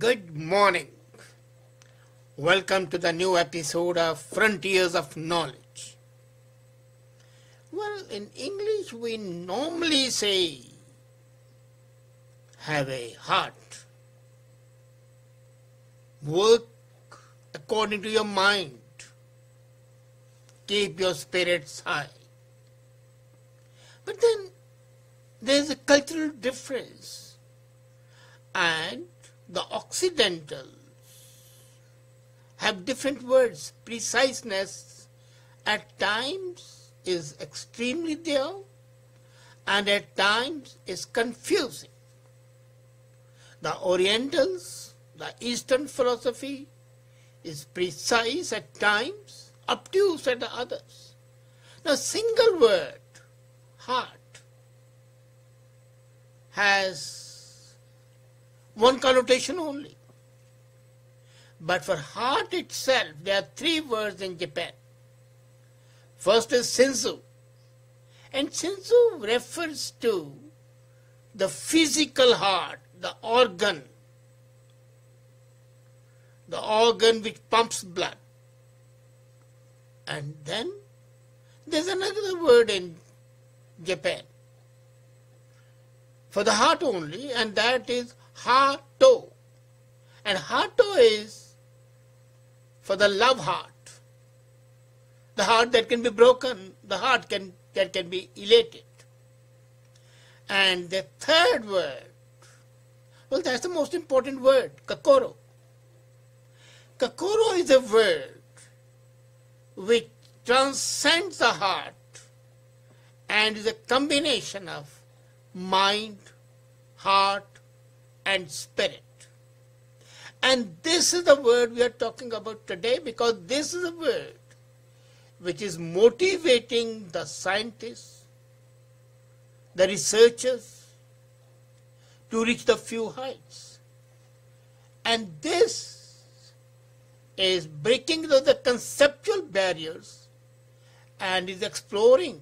Good morning. Welcome to the new episode of Frontiers of Knowledge. Well, in English we normally say, have a heart. Work according to your mind. Keep your spirits high. But then there's a cultural difference. And the Occidentals have different words. Preciseness at times is extremely there and at times is confusing. The Orientals, the Eastern philosophy is precise at times, obtuse at others. Now, single word, heart, has one connotation only. But for heart itself, there are three words in Japan. First is shinzou. And shinzou refers to the physical heart, the organ which pumps blood. And then there's another word in Japan for the heart only, and that is hato. And hato is for the love heart. The heart that can be broken, the heart that can be elated. And the third word, well, that's the most important word, Kokoro. Kokoro is a word which transcends the heart and is a combination of mind, heart, and spirit. And this is the word we are talking about today, because this is a word which is motivating the scientists, the researchers to reach the few heights. And this is breaking the conceptual barriers and is exploring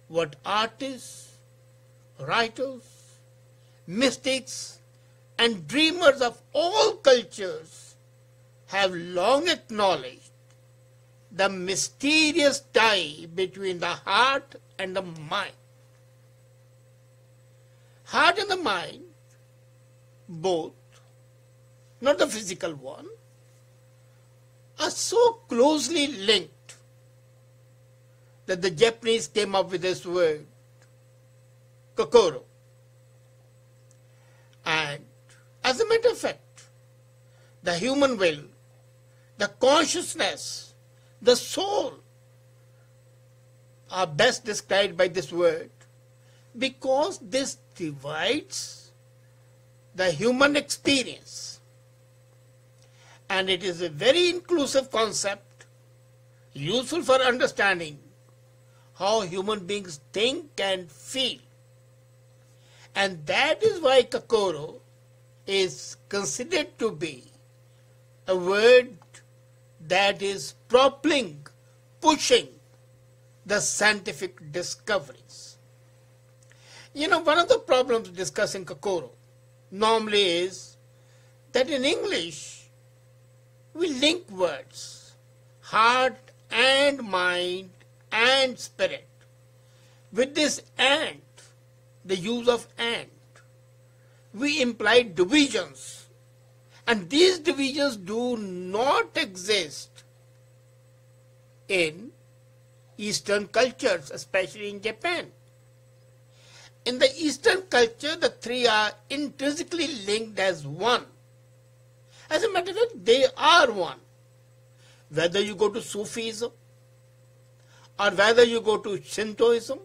what artists, writers, mystics, and dreamers of all cultures have long acknowledged: the mysterious tie between the heart and the mind. Heart and the mind, both, not the physical one, are so closely linked that the Japanese came up with this word, Kokoro. And as a matter of fact, the human will, the consciousness, the soul are best described by this word, because this divides the human experience. And it is a very inclusive concept, useful for understanding how human beings think and feel. And that is why Kokoro is considered to be a word that is propelling, pushing the scientific discoveries. You know, one of the problems discussing Kokoro normally is that in English we link words, heart and mind and spirit, with this and, the use of and. We imply divisions, and these divisions do not exist in Eastern cultures, especially in Japan. In the Eastern culture, the three are intrinsically linked as one. As a matter of fact, they are one. Whether you go to Sufism, or whether you go to Shintoism,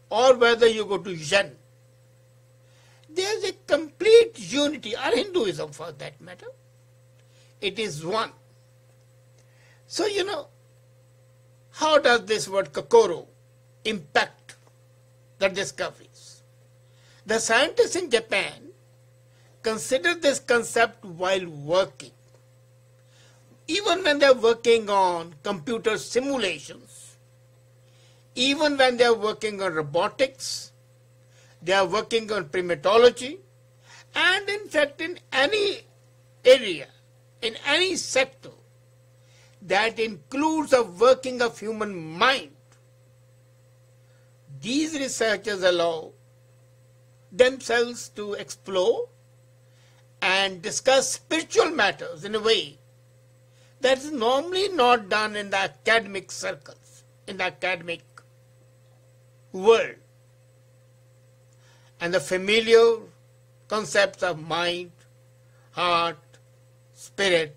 or whether you go to Zen, there is a complete unity, or Hinduism for that matter. It is one. So, you know, how does this word Kokoro impact the discoveries? The scientists in Japan consider this concept while working. Even when they are working on computer simulations, even when they are working on robotics, they are working on primatology, And in fact, in any area, in any sector that includes the working of human mind, these researchers allow themselves to explore and discuss spiritual matters in a way that is normally not done in the academic circles, in the academic world. And the familiar concepts of mind, heart, spirit,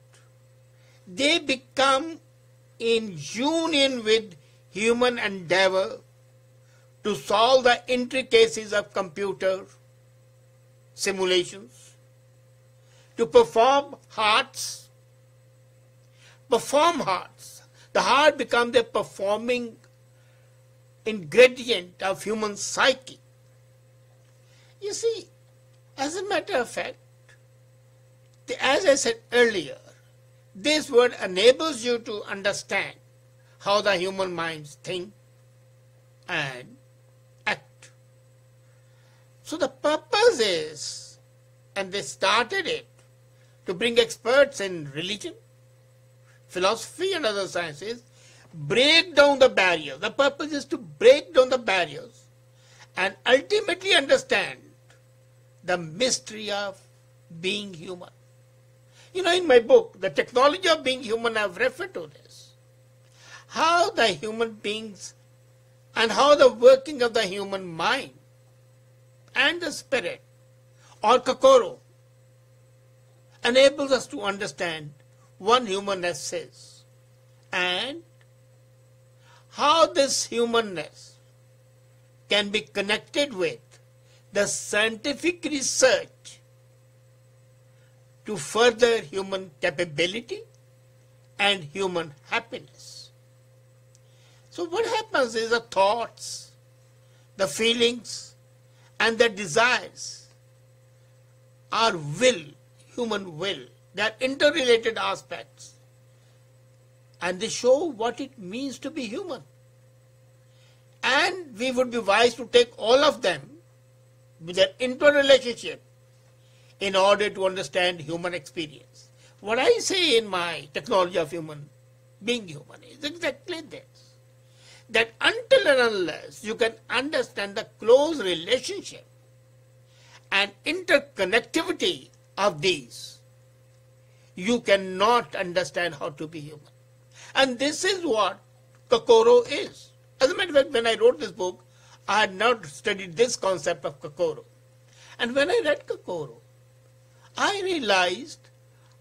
they become in union with human endeavor to solve the intricacies of computer simulations, to perform hearts. The heart becomes a performing ingredient of human psyche. You see, as a matter of fact, as I said earlier, this word enables you to understand how the human minds think and act. So the purpose is, and they started it, to bring experts in religion, philosophy and other sciences, break down the barriers. The purpose is to break down the barriers and ultimately understand the mystery of being human. You know, in my book, The Technology of Being Human, I've referred to this. How the human beings and how the working of the human mind and the spirit, or Kokoro, enables us to understand one humanness is, and how this humanness can be connected with the scientific research to further human capability and human happiness. So what happens is the thoughts, the feelings, and the desires are human will. They are interrelated aspects. And they show what it means to be human. And we would be wise to take all of them with their interrelationship in order to understand human experience. What I say in my Technology of Being Human is exactly this. That until and unless you can understand the close relationship and interconnectivity of these, you cannot understand how to be human. And this is what Kokoro is. As a matter of fact, when I wrote this book, I had not studied this concept of Kokoro. And when I read Kokoro, I realized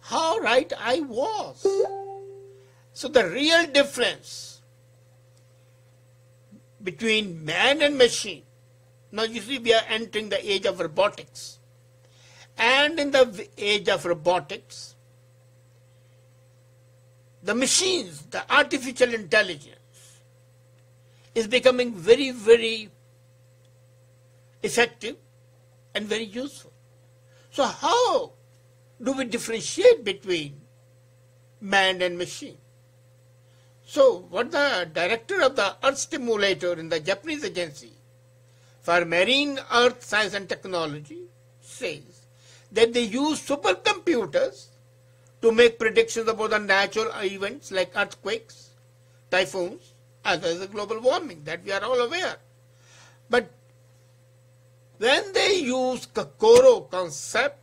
how right I was. So the real difference between man and machine, now you see we are entering the age of robotics. And in the age of robotics, the machines, the artificial intelligence, is becoming very, very effective and very useful. So how do we differentiate between man and machine? So what the director of the Earth Stimulator in the Japanese Agency for Marine Earth Science and Technology says that they use supercomputers to make predictions about the natural events like earthquakes, typhoons, as well as the global warming that we are all aware. But when they use Kokoro concept,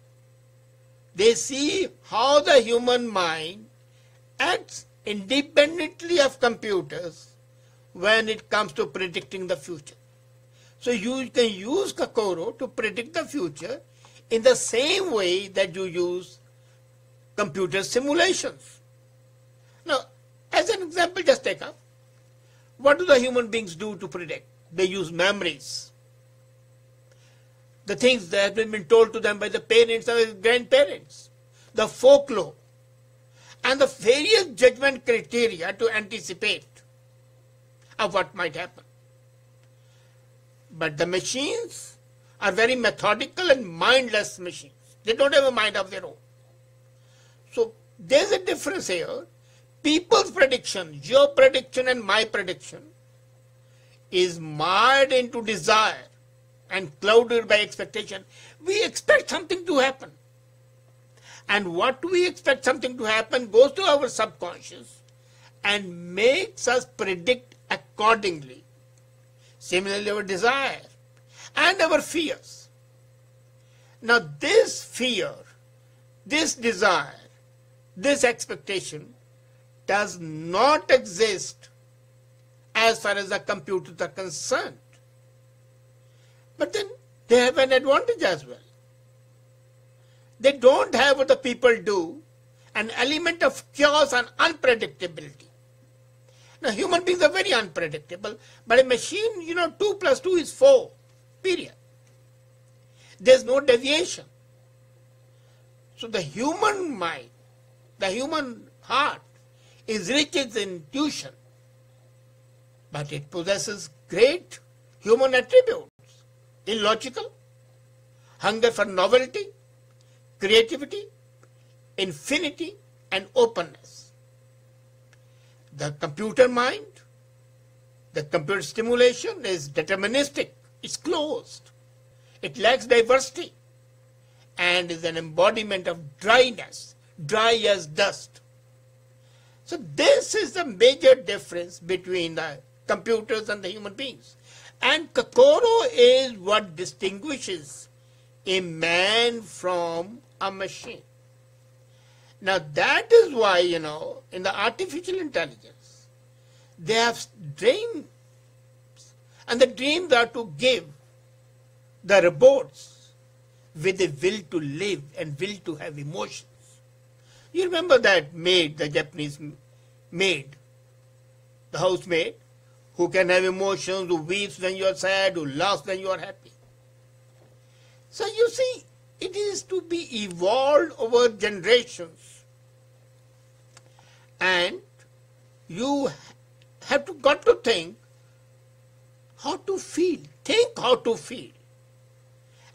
they see how the human mind acts independently of computers when it comes to predicting the future. So you can use Kokoro to predict the future in the same way that you use computer simulations. Now, as an example, just take up, what do the human beings do to predict? They use memories. The things that have been told to them by the parents or grandparents, the folklore, and the various judgment criteria to anticipate of what might happen. But the machines are very methodical and mindless machines. They don't have a mind of their own. So there's a difference here. People's prediction, your prediction and my prediction, is marred into desire and clouded by expectation, we expect something to happen. And what we expect something to happen goes to our subconscious and makes us predict accordingly. Similarly, our desire and our fears. Now, this fear, this desire, this expectation does not exist as far as the computers are concerned. But then they have an advantage as well. They don't have what the people do, an element of chaos and unpredictability. Now, human beings are very unpredictable, but a machine, 2 plus 2 is 4, period. There's no deviation. So the human mind, the human heart is rich in intuition, but it possesses great human attributes: illogical, hunger for novelty, creativity, infinity, and openness. The computer mind, the computer stimulation is deterministic, it's closed, it lacks diversity, and is an embodiment of dryness, dry as dust. So this is the major difference between the computers and the human beings. And Kokoro is what distinguishes a man from a machine. Now that is why, in the artificial intelligence, they have dreams. And the dreams are to give the robots with a will to live and will to have emotions. You remember that maid, the Japanese maid, the housemaid, who can have emotions, who weeps when you are sad, who laughs when you are happy. So you see, it is to be evolved over generations. And you have got to think how to feel. Think how to feel.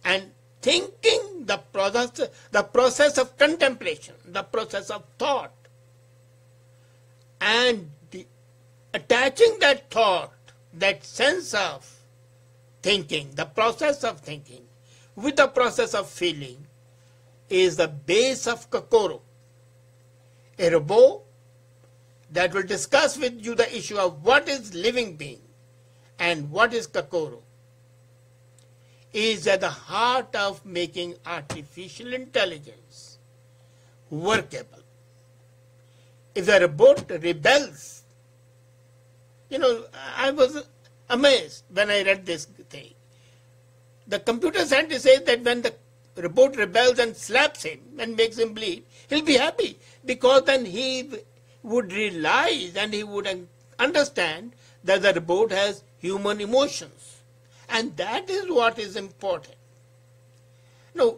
And thinking, the process of contemplation, the process of thought, and attaching that thought, that sense of thinking, the process of thinking, with the process of feeling, is the base of Kokoro. A robot that will discuss with you the issue of what is living being and what is Kokoro is at the heart of making artificial intelligence workable. If the robot rebels, I was amazed when I read this thing. The computer scientist says that when the robot rebels and slaps him and makes him bleed, he'll be happy, because then he would realize and he would understand that the robot has human emotions. And that is what is important. Now,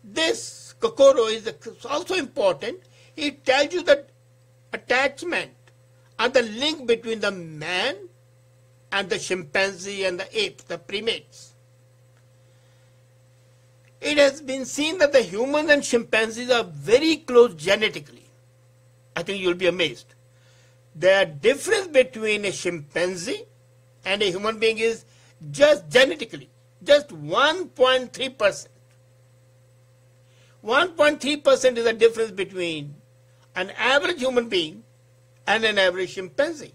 this Kokoro is also important. It tells you that attachment and the link between the man and the chimpanzee and the ape, the primates. It has been seen that the humans and chimpanzees are very close genetically. I think you'll be amazed. The difference between a chimpanzee and a human being is just genetically, just 1.3%. 1.3% is the difference between an average human being and an average chimpanzee.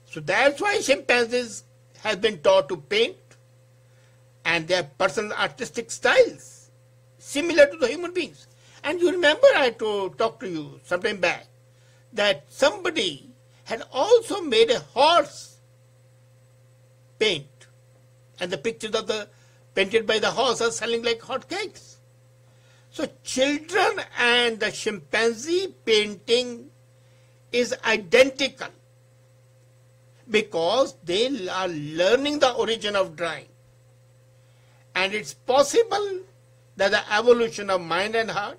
So that's why chimpanzees have been taught to paint, and their personal artistic styles similar to the human beings. And you remember I talked to you sometime back that somebody had also made a horse paint, and the pictures of the painted by the horse are selling like hotcakes. So children and the chimpanzee painting is identical because they are learning the origin of drawing. And it's possible that the evolution of mind and heart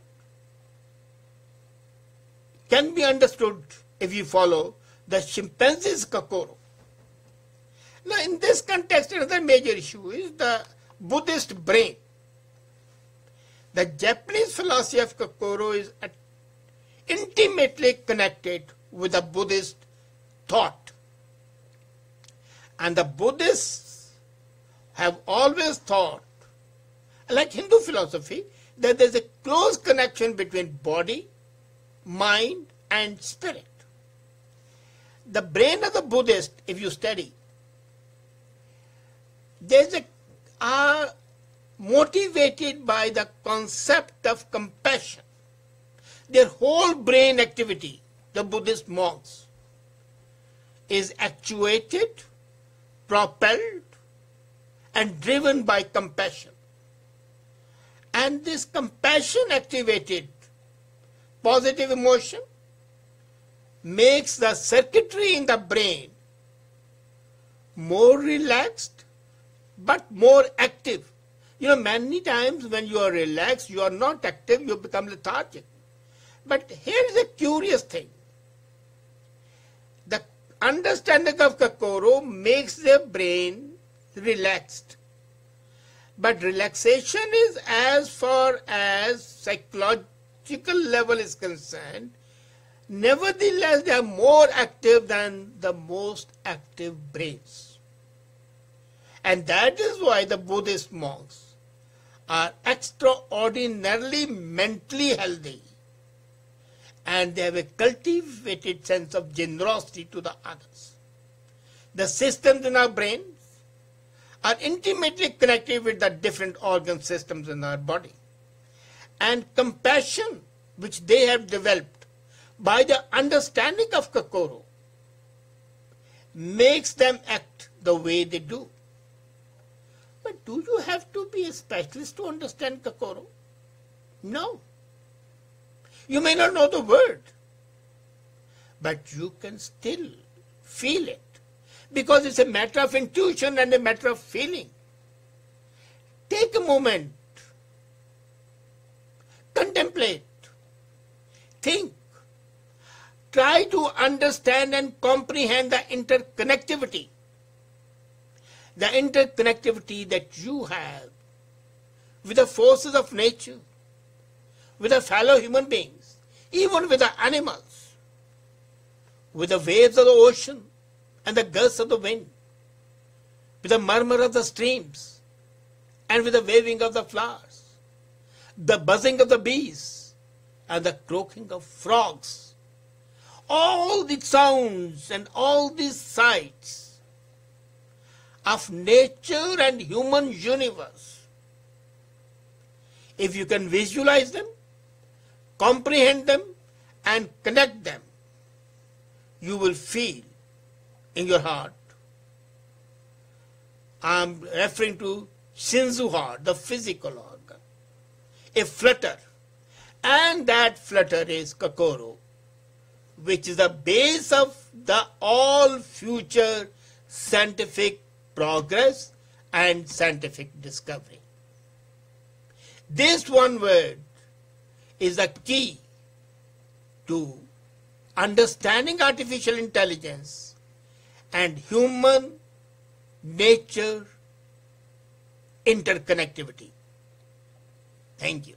can be understood if you follow the chimpanzee's Kokoro. Now, in this context, another major issue is the Buddhist brain. The Japanese philosophy of Kokoro is intimately connected with the Buddhist thought. And the Buddhists have always thought, like Hindu philosophy, that there is a close connection between body, mind and spirit. The brain of the Buddhist, if you study, are motivated by the concept of compassion. Their whole brain activity, the Buddhist monks, is actuated, propelled and driven by compassion. And this compassion activated positive emotion makes the circuitry in the brain more relaxed but more active. You know, many times when you are relaxed, you are not active, you become lethargic. But here is a curious thing. The understanding of Kokoro makes the brain relaxed. But relaxation is, as far as psychological level is concerned, nevertheless they are more active than the most active brains. And that is why the Buddhist monks are extraordinarily mentally healthy. And they have a cultivated sense of generosity to the others. The systems in our brains are intimately connected with the different organ systems in our body. And compassion, which they have developed by the understanding of Kokoro, makes them act the way they do. But do you have to be a specialist to understand Kokoro? No. You may not know the word, but you can still feel it, because it's a matter of intuition and a matter of feeling. Take a moment, contemplate, think, try to understand and comprehend the interconnectivity. The interconnectivity that you have with the forces of nature, with the fellow human beings, even with the animals, with the waves of the ocean and the gusts of the wind, with the murmur of the streams and with the waving of the flowers, the buzzing of the bees and the croaking of frogs. All the sounds and all these sights of nature and human universe, if you can visualize them, comprehend them and connect them, you will feel in your heart. I am referring to shinzou heart, the physical organ, a flutter. And that flutter is Kokoro, which is the base of the all future scientific progress and scientific discovery. This one word is the key to understanding artificial intelligence and human nature interconnectivity. Thank you.